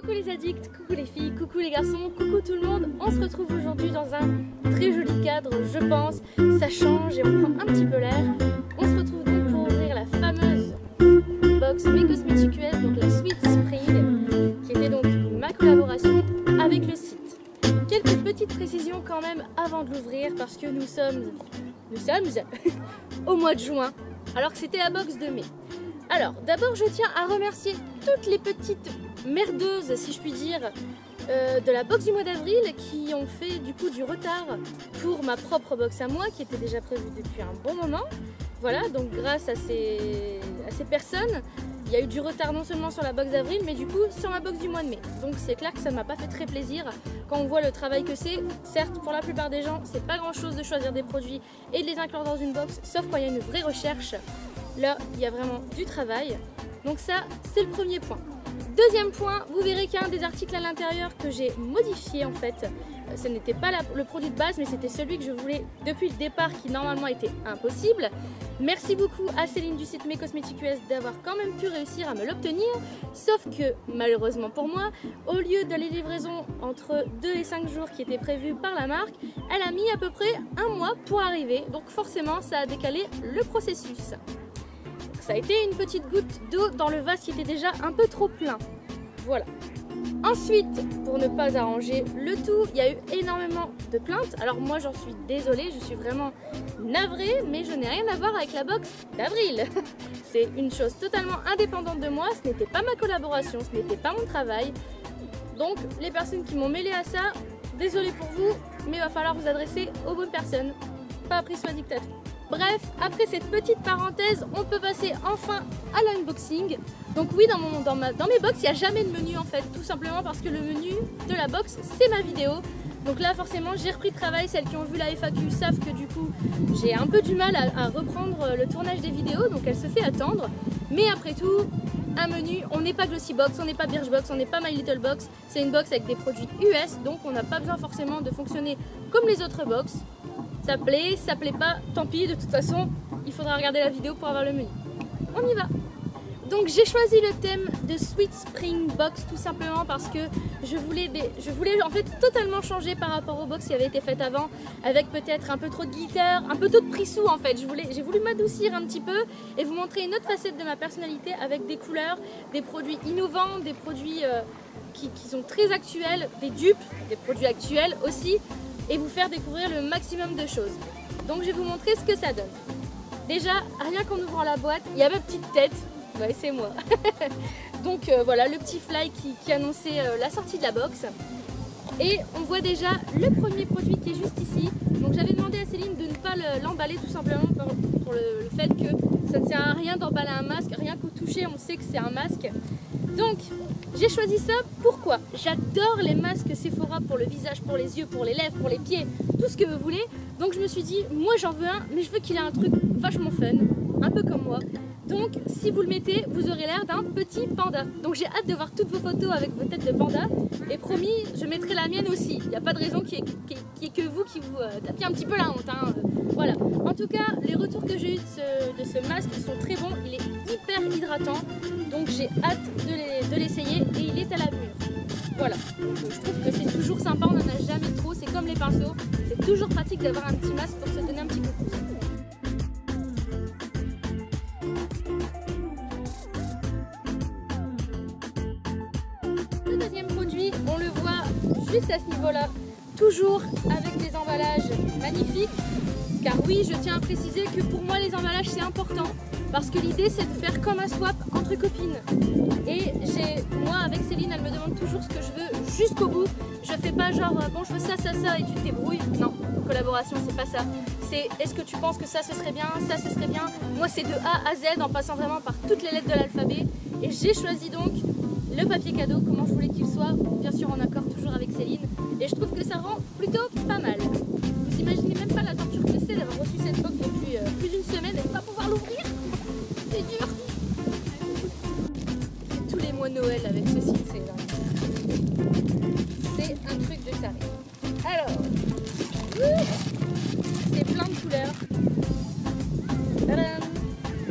Coucou les addicts, coucou les filles, coucou les garçons, coucou tout le monde. On se retrouve aujourd'hui dans un très joli cadre, je pense. Ça change et on prend un petit peu l'air. On se retrouve donc pour ouvrir la fameuse box Mes Cosmetiques US, donc la Sweet Spring, qui était donc ma collaboration avec le site. Quelques petites précisions quand même avant de l'ouvrir parce que nous sommes au mois de juin, alors que c'était la box de mai. Alors, d'abord, je tiens à remercier toutes les petites merdeuses, si je puis dire, de la box du mois d'avril qui ont fait du coup du retard pour ma propre box à moi qui était déjà prévue depuis un bon moment. Voilà, donc grâce à ces personnes, il y a eu du retard non seulement sur la box d'avril, mais du coup sur ma box du mois de mai. Donc c'est clair que ça ne m'a pas fait très plaisir quand on voit le travail que c'est. Certes, pour la plupart des gens, c'est pas grand chose de choisir des produits et de les inclure dans une box, sauf quand il y a une vraie recherche. Là, il y a vraiment du travail. Donc ça, c'est le premier point. Deuxième point, vous verrez qu'il y a un des articles à l'intérieur que j'ai modifié en fait. Ce n'était pas le produit de base, mais c'était celui que je voulais depuis le départ, qui normalement était impossible. Merci beaucoup à Céline du site Mes Cosmetiques US d'avoir quand même pu réussir à me l'obtenir. Sauf que, malheureusement pour moi, au lieu de les livraisons entre 2 et 5 jours qui étaient prévus par la marque, elle a mis à peu près un mois pour arriver. Donc forcément, ça a décalé le processus. Ça a été une petite goutte d'eau dans le vase qui était déjà un peu trop plein. Voilà. Ensuite, pour ne pas arranger le tout, il y a eu énormément de plaintes. Alors moi j'en suis désolée, je suis vraiment navrée, mais je n'ai rien à voir avec la box d'avril. C'est une chose totalement indépendante de moi, ce n'était pas ma collaboration, ce n'était pas mon travail. Donc les personnes qui m'ont mêlée à ça, désolée pour vous, mais il va falloir vous adresser aux bonnes personnes. Pas appris soit dictateur. Bref, après cette petite parenthèse, on peut passer enfin à l'unboxing. Donc oui, dans mes box, il n'y a jamais de menu en fait, tout simplement parce que le menu de la box, c'est ma vidéo. Donc là, forcément, j'ai repris le travail. Celles qui ont vu la FAQ savent que du coup, j'ai un peu du mal à reprendre le tournage des vidéos, donc elle se fait attendre. Mais après tout, un menu, on n'est pas Glossybox, on n'est pas Birchbox, on n'est pas My Little Box. C'est une box avec des produits US, donc on n'a pas besoin forcément de fonctionner comme les autres box. Ça plaît pas, tant pis, de toute façon, il faudra regarder la vidéo pour avoir le menu. On y va. Donc j'ai choisi le thème de Sweet Spring Box tout simplement parce que je voulais en fait totalement changer par rapport aux box qui avaient été faites avant, avec peut-être un peu trop de glitter, un peu trop de prissou en fait. J'ai voulu m'adoucir un petit peu et vous montrer une autre facette de ma personnalité avec des couleurs, des produits innovants, des produits qui sont très actuels, des dupes, des produits actuels aussi, et vous faire découvrir le maximum de choses. Donc je vais vous montrer ce que ça donne. Déjà, rien qu'en ouvrant la boîte, il y a ma petite tête. Ouais, c'est moi. Donc voilà, le petit fly qui annonçait la sortie de la box. Et on voit déjà le premier produit qui est juste ici. Donc j'avais demandé à Céline de ne pas l'emballer tout simplement pour le fait que ça ne sert à rien d'emballer un masque. Rien qu'au toucher, on sait que c'est un masque. Donc j'ai choisi ça, pourquoi? J'adore les masques Sephora pour le visage, pour les yeux, pour les lèvres, pour les pieds, tout ce que vous voulez. Donc je me suis dit, moi j'en veux un, mais je veux qu'il ait un truc vachement fun, un peu comme moi. Donc si vous le mettez, vous aurez l'air d'un petit panda. Donc j'ai hâte de voir toutes vos photos avec vos têtes de panda. Et promis, je mettrai la mienne aussi. Il n'y a pas de raison qu'il y ait que vous qui vous tapiez un petit peu la honte. Hein. Voilà. En tout cas, les retours que j'ai eu de ce masque sont très bons. Il est hyper hydratant. Donc j'ai hâte de l'essayer et il est à la mûre. Voilà. Donc, je trouve que c'est toujours sympa, on n'en a jamais trop. C'est comme les pinceaux. C'est toujours pratique d'avoir un petit masque pour se donner un petit coup de pouce. Le deuxième produit, on le voit juste à ce niveau-là, toujours avec des emballages magnifiques. Car oui, je tiens à préciser que pour moi, les emballages, c'est important. Parce que l'idée, c'est de faire comme un swap entre copines. Et moi, avec Céline, elle me demande toujours ce que je veux jusqu'au bout. Je fais pas genre, bon, je veux ça, ça, ça, et tu te débrouilles. Non, collaboration, c'est pas ça. C'est, est-ce que tu penses que ça, ce serait bien, ça, ce serait bien. Moi, c'est de A à Z, en passant vraiment par toutes les lettres de l'alphabet. Et j'ai choisi donc le papier cadeau, comment je voulais qu'il soit, bien sûr en accord toujours avec Céline. Et je trouve que ça rend plutôt pas mal. Vous imaginez même pas la torture que c'est d'avoir reçu cette box depuis plus d'une semaine et de ne pas pouvoir l'ouvrir. C'est dur. C'est tous les mois Noël avec ce site, c'est un truc de taré. Alors, c'est plein de couleurs. Tadam.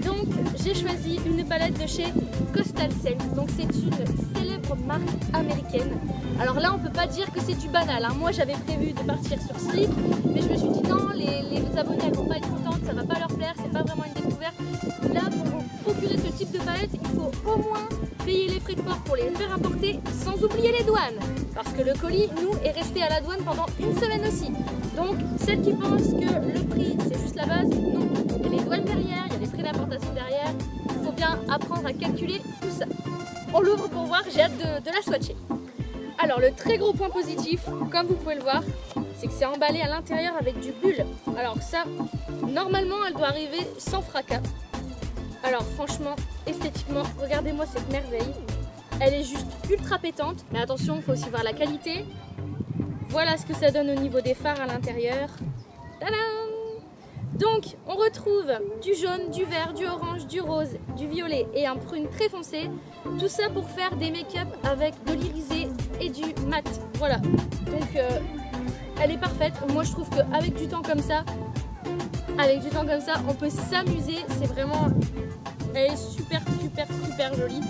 Donc j'ai choisi une palette de chez Coastal Scent. Donc c'est une célèbre célèbre marque américaine. Alors là, on peut pas dire que c'est du banal, hein. Moi, j'avais prévu de partir sur Sleek, mais je me suis dit non, les abonnés elles vont pas être contentes, ça va pas leur plaire, c'est pas vraiment une découverte. Là, pour vous procurer ce type de palette, il faut au moins payer les frais de port pour les faire importer, sans oublier les douanes. Parce que le colis, nous, est resté à la douane pendant une semaine aussi. Donc, celles qui pensent que le prix, c'est juste la base, non. Il y a les douanes derrière, il y a les frais d'importation derrière. Il faut bien apprendre à calculer tout ça. On l'ouvre pour voir, j'ai hâte de la swatcher. Alors, le très gros point positif, comme vous pouvez le voir, c'est que c'est emballé à l'intérieur avec du bulle. Alors ça, normalement, elle doit arriver sans fracas. Alors franchement, esthétiquement, regardez-moi cette merveille. Elle est juste ultra pétante, mais attention, il faut aussi voir la qualité. Voilà ce que ça donne au niveau des phares à l'intérieur. Tadam! Donc, on retrouve du jaune, du vert, du orange, du rose, du violet et un prune très foncé. Tout ça pour faire des make-up avec de l'irisé et du mat. Voilà. Donc, elle est parfaite. Moi, je trouve qu'avec du temps comme ça, on peut s'amuser. C'est vraiment... Elle est super, super, super jolie.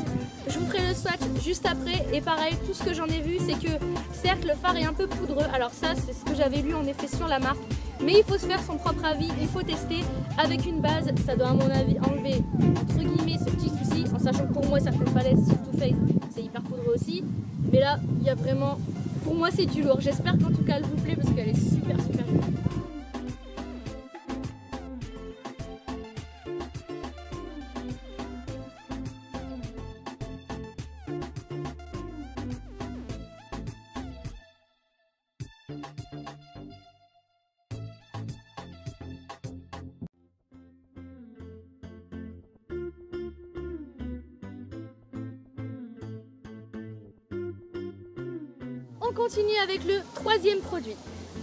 Je vous ferai le swatch juste après. Et pareil, tout ce que j'en ai vu, c'est que certes, le fard est un peu poudreux. Alors ça, c'est ce que j'avais lu en effet sur la marque. Mais il faut se faire son propre avis, il faut tester avec une base. Ça doit à mon avis enlever, entre guillemets, ce petit souci. En sachant que pour moi, certaines palettes, surtout Face, c'est hyper poudreux aussi. Mais là, il y a vraiment... Pour moi, c'est du lourd. J'espère qu'en tout cas, elle vous plaît parce qu'elle est super, super jolie. On continue avec le troisième produit.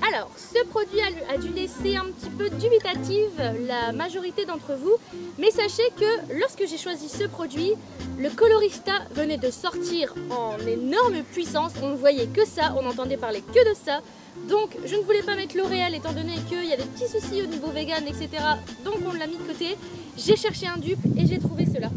Alors, ce produit a dû laisser un petit peu dubitative la majorité d'entre vous, mais sachez que lorsque j'ai choisi ce produit, le colorista venait de sortir en énorme puissance, on ne voyait que ça, on n'entendait parler que de ça, donc je ne voulais pas mettre L'Oréal étant donné qu'il y a des petits soucis au niveau vegan, etc. Donc on l'a mis de côté, j'ai cherché un dupe et j'ai trouvé cela.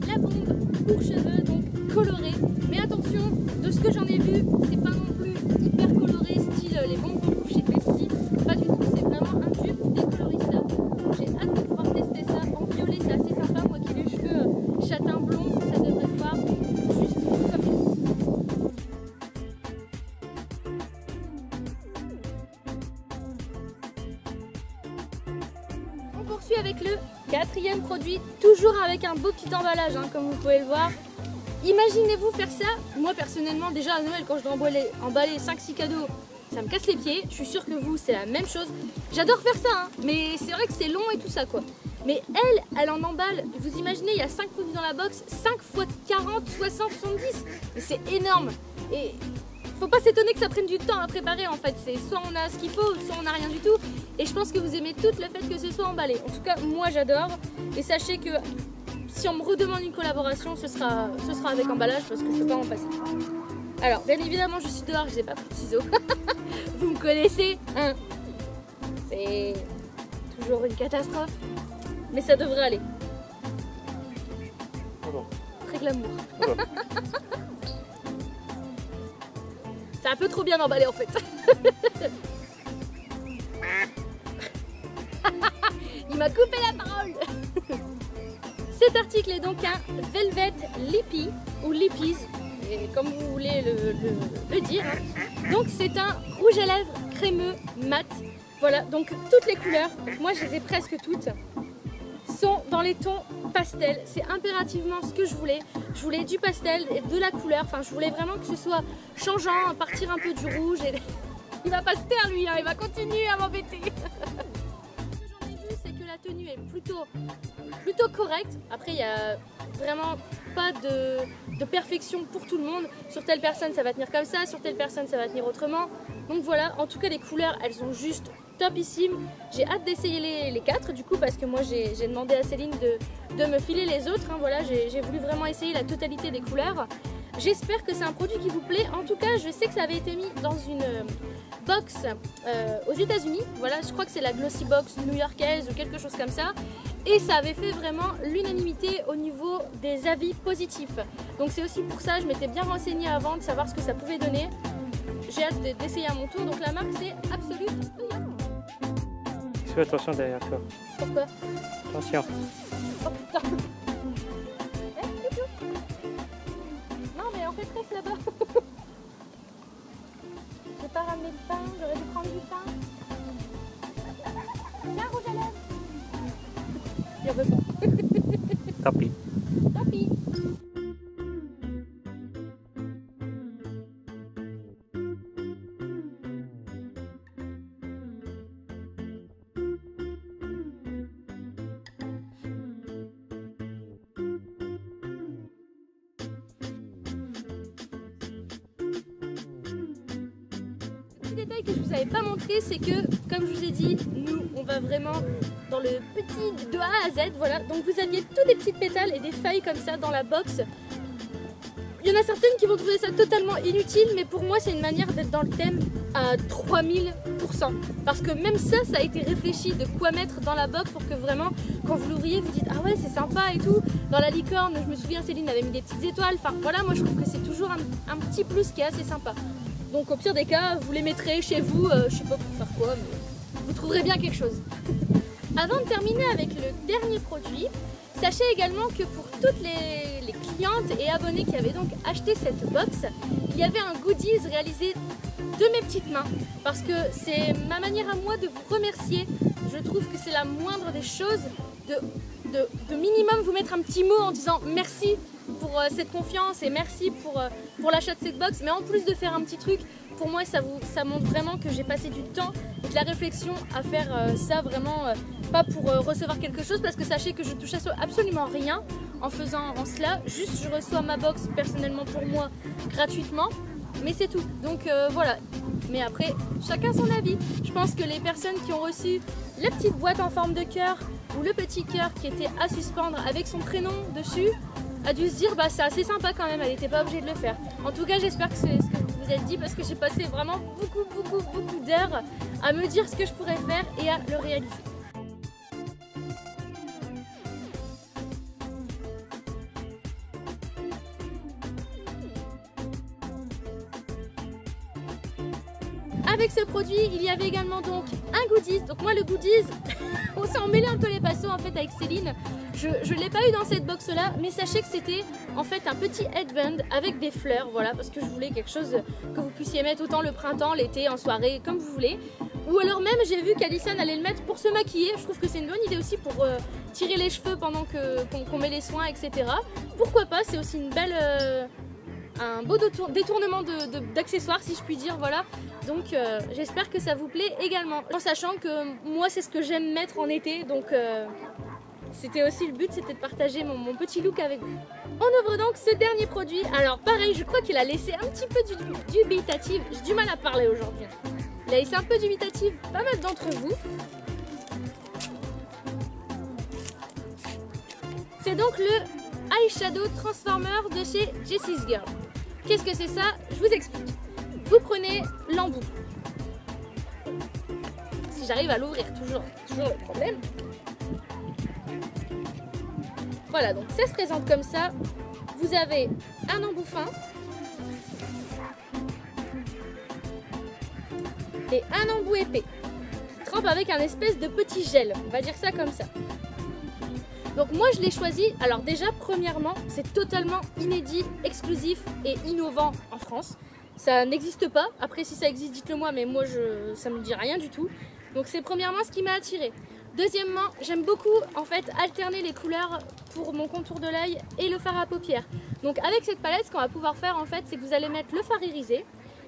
La bombe pour cheveux, donc colorée, mais attention, de ce que j'en ai vu, c'est pas non plus hyper coloré, style les bombes qu'on trouve chez Festy, pas du tout, c'est vraiment un dupe des coloristas. J'ai hâte de pouvoir tester ça en violet, c'est assez sympa, moi qui ai les cheveux châtain blond, ça devrait se voir juste comme ça. On poursuit avec le quatrième produit, toujours avec un beau petit emballage, hein, comme vous pouvez le voir. Imaginez-vous faire ça. Moi personnellement, déjà à Noël, quand je dois emballer 5-6 cadeaux, ça me casse les pieds. Je suis sûre que vous, c'est la même chose. J'adore faire ça, hein, mais c'est vrai que c'est long et tout ça quoi. Mais elle en emballe. Vous imaginez, il y a 5 produits dans la box, 5 x 40, 60, 70. Mais c'est énorme. Et faut pas s'étonner que ça prenne du temps à préparer en fait. C'est soit on a ce qu'il faut, soit on n'a rien du tout. Et je pense que vous aimez toutes le fait que ce soit emballé. En tout cas, moi j'adore. Et sachez que si on me redemande une collaboration, ce sera avec emballage parce que je peux pas en passer. Alors, bien évidemment, je suis dehors, je n'ai pas pris de ciseaux. Vous me connaissez, hein? C'est toujours une catastrophe, mais ça devrait aller. Très glamour. C'est un peu trop bien emballé en fait. Il m'a coupé la parole. Cet article est donc un Velvet Lippy ou Lippies, comme vous voulez le dire. Donc c'est un rouge à lèvres crémeux mat. Voilà, donc toutes les couleurs, moi je les ai presque toutes, sont dans les tons pastel. C'est impérativement ce que je voulais. Je voulais du pastel et de la couleur. Enfin, je voulais vraiment que ce soit changeant, partir un peu du rouge. Et... Il va pas se taire lui, hein, il va continuer à m'embêter. La tenue est plutôt correcte. Après, il n'y a vraiment pas de perfection pour tout le monde. Sur telle personne, ça va tenir comme ça. Sur telle personne, ça va tenir autrement. Donc voilà, en tout cas, les couleurs, elles sont juste topissimes. J'ai hâte d'essayer les 4 du coup, parce que moi, j'ai demandé à Céline de me filer les autres. Hein, voilà, j'ai voulu vraiment essayer la totalité des couleurs. J'espère que c'est un produit qui vous plaît. En tout cas, je sais que ça avait été mis dans une box aux États-Unis. Voilà, je crois que c'est la Glossy Box new-yorkaise ou quelque chose comme ça. Et ça avait fait vraiment l'unanimité au niveau des avis positifs. Donc c'est aussi pour ça, je m'étais bien renseignée avant de savoir ce que ça pouvait donner. J'ai hâte d'essayer à mon tour. Donc la marque c'est Absolute. Fais attention derrière toi. Pourquoi? Attention. Oh putain. Non mais on fait presque là-bas. J'ai pas ramené de pain, j'aurais dû prendre du pain. Tiens, rouge à lèvres. Il en veut pas. Tant pis. Tant pis. Détail que je vous avais pas montré, c'est que comme je vous ai dit, nous on va vraiment dans le petit de A à Z, voilà. Donc vous aviez tous des petites pétales et des feuilles comme ça dans la box. Il y en a certaines qui vont trouver ça totalement inutile, mais pour moi c'est une manière d'être dans le thème à 3000%. Parce que même ça a été réfléchi de quoi mettre dans la box pour que vraiment quand vous l'ouvriez vous dites ah ouais c'est sympa et tout. Dans la licorne, je me souviens Céline avait mis des petites étoiles, enfin voilà, moi je trouve que c'est toujours un petit plus qui est assez sympa. Donc au pire des cas, vous les mettrez chez vous, je sais pas pour faire quoi, mais vous trouverez bien quelque chose. Avant de terminer avec le dernier produit, sachez également que pour toutes les clientes et abonnés qui avaient donc acheté cette box, il y avait un goodies réalisé de mes petites mains. Parce que c'est ma manière à moi de vous remercier. Je trouve que c'est la moindre des choses de minimum vous mettre un petit mot en disant merci pour cette confiance et merci pour l'achat de cette box, mais en plus de faire un petit truc, pour moi ça montre vraiment que j'ai passé du temps et de la réflexion à faire ça vraiment, pas pour recevoir quelque chose, parce que sachez que je touche absolument rien en faisant cela, juste je reçois ma box personnellement pour moi gratuitement, mais c'est tout. Donc voilà, mais après chacun son avis. Je pense que les personnes qui ont reçu la petite boîte en forme de cœur ou le petit cœur qui était à suspendre avec son prénom dessus a dû se dire bah c'est assez sympa quand même, elle n'était pas obligée de le faire. En tout cas j'espère que c'est ce que vous vous êtes dit, parce que j'ai passé vraiment beaucoup d'heures à me dire ce que je pourrais faire et à le réaliser. Avec ce produit, il y avait également donc un goodies. Donc moi le goodies, on s'est emmêlé un peu les pinceaux en fait avec Céline. Je ne l'ai pas eu dans cette box là, mais sachez que c'était en fait un petit headband avec des fleurs, voilà, parce que je voulais quelque chose que vous puissiez mettre autant le printemps, l'été, en soirée, comme vous voulez. Ou alors même j'ai vu qu'Alison allait le mettre pour se maquiller. Je trouve que c'est une bonne idée aussi pour tirer les cheveux pendant qu'on met les soins, etc. Pourquoi pas, c'est aussi une belle... un beau détournement d'accessoires si je puis dire, voilà. Donc j'espère que ça vous plaît également, en sachant que moi c'est ce que j'aime mettre en été, donc c'était aussi le but, c'était de partager mon petit look avec vous. On ouvre donc ce dernier produit. Alors pareil, je crois qu'il a laissé un petit peu dubitative, j'ai du mal à parler aujourd'hui. Il a laissé un peu dubitative pas mal d'entre vous. C'est donc le Eyeshadow Transformer de chez Jessie's Girl. Qu'est-ce que c'est ça? Je vous explique. Vous prenez l'embout. Si j'arrive à l'ouvrir, toujours le problème. Voilà, donc ça se présente comme ça. Vous avez un embout fin et un embout épais qui trempe avec un espèce de petit gel. On va dire ça comme ça. Donc moi je l'ai choisi, alors déjà premièrement c'est totalement inédit, exclusif et innovant en France. Ça n'existe pas, après si ça existe dites-le moi, mais moi ça me dit rien du tout. Donc c'est premièrement ce qui m'a attiré. Deuxièmement, j'aime beaucoup en fait alterner les couleurs pour mon contour de l'œil et le fard à paupières. Donc avec cette palette, ce qu'on va pouvoir faire en fait, c'est que vous allez mettre le fard irisé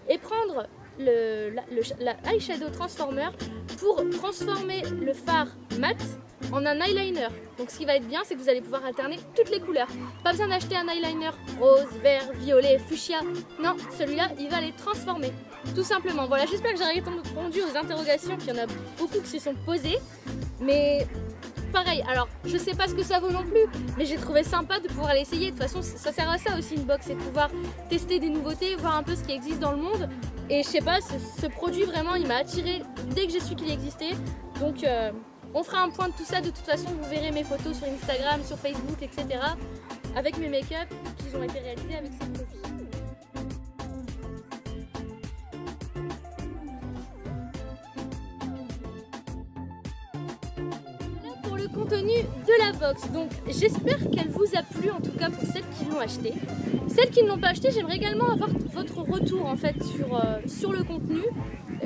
et prendre la Eyeshadow Transformer pour transformer le fard mat en un eyeliner. Donc ce qui va être bien, c'est que vous allez pouvoir alterner toutes les couleurs. Pas besoin d'acheter un eyeliner rose, vert, violet, fuchsia. Non, celui-là, il va les transformer. Tout simplement. Voilà, j'espère que j'ai répondu aux interrogations, qu'il y en a beaucoup qui se sont posées. Mais pareil, alors je sais pas ce que ça vaut non plus, mais j'ai trouvé sympa de pouvoir l'essayer. De toute façon, ça sert à ça aussi une box, c'est de pouvoir tester des nouveautés, voir un peu ce qui existe dans le monde. Et je sais pas, ce produit vraiment, il m'a attiré dès que j'ai su qu'il existait. Donc On fera un point de tout ça, de toute façon vous verrez mes photos sur Instagram, sur Facebook, etc. avec mes make-up qui ont été réalisés avec ces produits. Pour le contenu de la box, donc j'espère qu'elle vous a plu, en tout cas pour celles qui l'ont acheté. Celles qui ne l'ont pas acheté, j'aimerais également avoir votre retour en fait sur le contenu.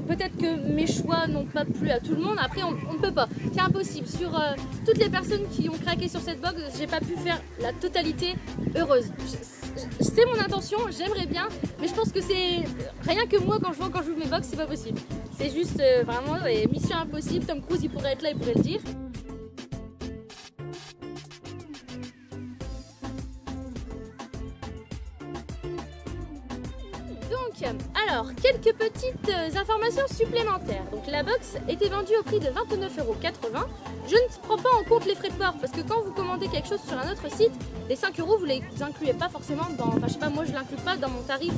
Peut-être que mes choix n'ont pas plu à tout le monde, après on ne peut pas, c'est impossible. Sur toutes les personnes qui ont craqué sur cette box, j'ai pas pu faire la totalité heureuse. C'est mon intention, j'aimerais bien, mais je pense que c'est rien que moi quand j'ouvre mes box, c'est pas possible. C'est juste vraiment mission impossible. Tom Cruise il pourrait être là, il pourrait le dire. Alors, quelques petites informations supplémentaires. Donc la box était vendue au prix de 29,80 €. Je ne prends pas en compte les frais de port parce que quand vous commandez quelque chose sur un autre site, les 5 € vous les incluez pas forcément dans, enfin je sais pas, moi je l'inclus pas dans mon tarif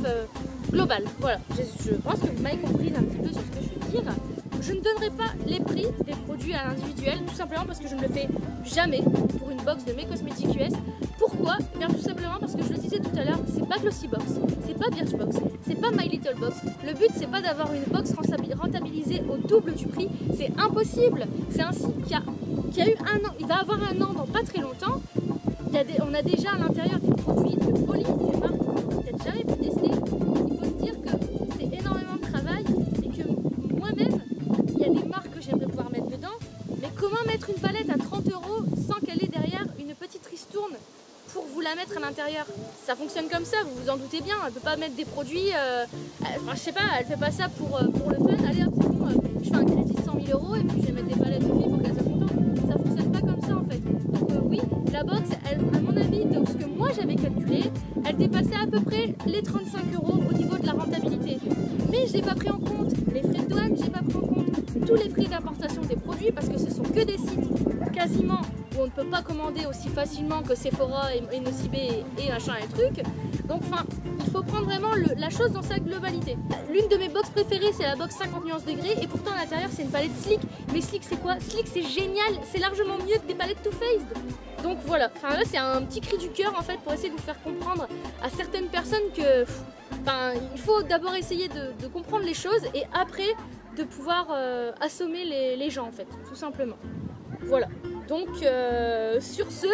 global. Voilà, je pense que vous m'avez compris un petit peu sur ce que je veux dire. Je ne donnerai pas les prix des produits à l'individuel, tout simplement parce que je ne le fais jamais pour une box de mes cosmétiques US. Pourquoi? Bien tout simplement parce que je le disais tout à l'heure, c'est pas Glossybox, c'est pas Birchbox, c'est pas My Little Box. Le but c'est pas d'avoir une box rentabilisée au double du prix, c'est impossible. C'est un site qui a eu un an, il va avoir un an dans pas très longtemps. On a déjà à l'intérieur des produits de folie, des marques qu'on n'a peut-être jamais pu tester. Il faut se dire que c'est énormément de travail et que moi-même, il y a des marques que j'aimerais pouvoir mettre dedans, mais comment mettre une palette à 30 € sans qu'elle ait derrière une petite ristourne pour vous la mettre à l'intérieur? Ça fonctionne comme ça, vous vous en doutez bien. Elle peut pas mettre des produits, enfin je sais pas, elle fait pas ça pour le fun. Allez hop, c'est bon, je fais un crédit de 100 000 € et puis je vais mettre des palettes de filles pour qu'elles soient contentes. Ça fonctionne pas comme ça en fait. Donc oui, la box, elle, à mon avis, de ce que moi j'avais calculé, elle dépassait à peu près les 35 € au niveau de la rentabilité. Mais j'ai pas pris en compte les frais de douane, j'ai pas pris en compte tous les frais d'importation des produits parce que ce sont que des sites quasiment où on ne peut pas commander aussi facilement que Sephora et Nocibé et machin et trucs. Donc enfin, il faut prendre vraiment la chose dans sa globalité. L'une de mes box préférées, c'est la box 50 nuances degrés et pourtant à l'intérieur c'est une palette Sleek. Mais Sleek c'est quoi? Sleek c'est génial, c'est largement mieux que des palettes Too Faced. Donc voilà, enfin là c'est un petit cri du cœur en fait pour essayer de vous faire comprendre à certaines personnes que enfin, il faut d'abord essayer de comprendre les choses et après de pouvoir assommer les gens en fait, tout simplement. Voilà, donc sur ce,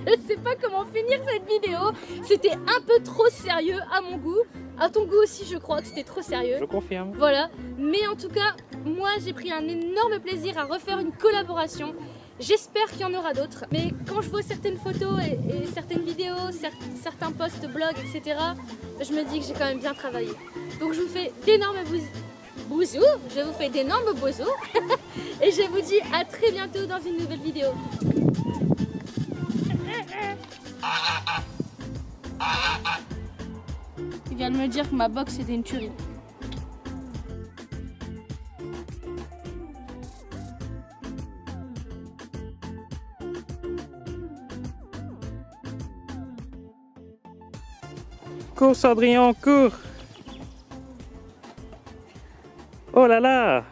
je ne sais pas comment finir cette vidéo. C'était un peu trop sérieux à mon goût. À ton goût aussi je crois que c'était trop sérieux. Je confirme. Voilà, mais en tout cas, moi j'ai pris un énorme plaisir à refaire une collaboration. J'espère qu'il y en aura d'autres. Mais quand je vois certaines photos et certaines vidéos, certains posts, blogs, etc., je me dis que j'ai quand même bien travaillé. Donc je vous fais d'énormes bisous. Je vous fais d'énormes bisous. Et je vous dis à très bientôt dans une nouvelle vidéo. Il vient de me dire que ma box était une tuerie. Cours Cendrillon, cours! Oh là là!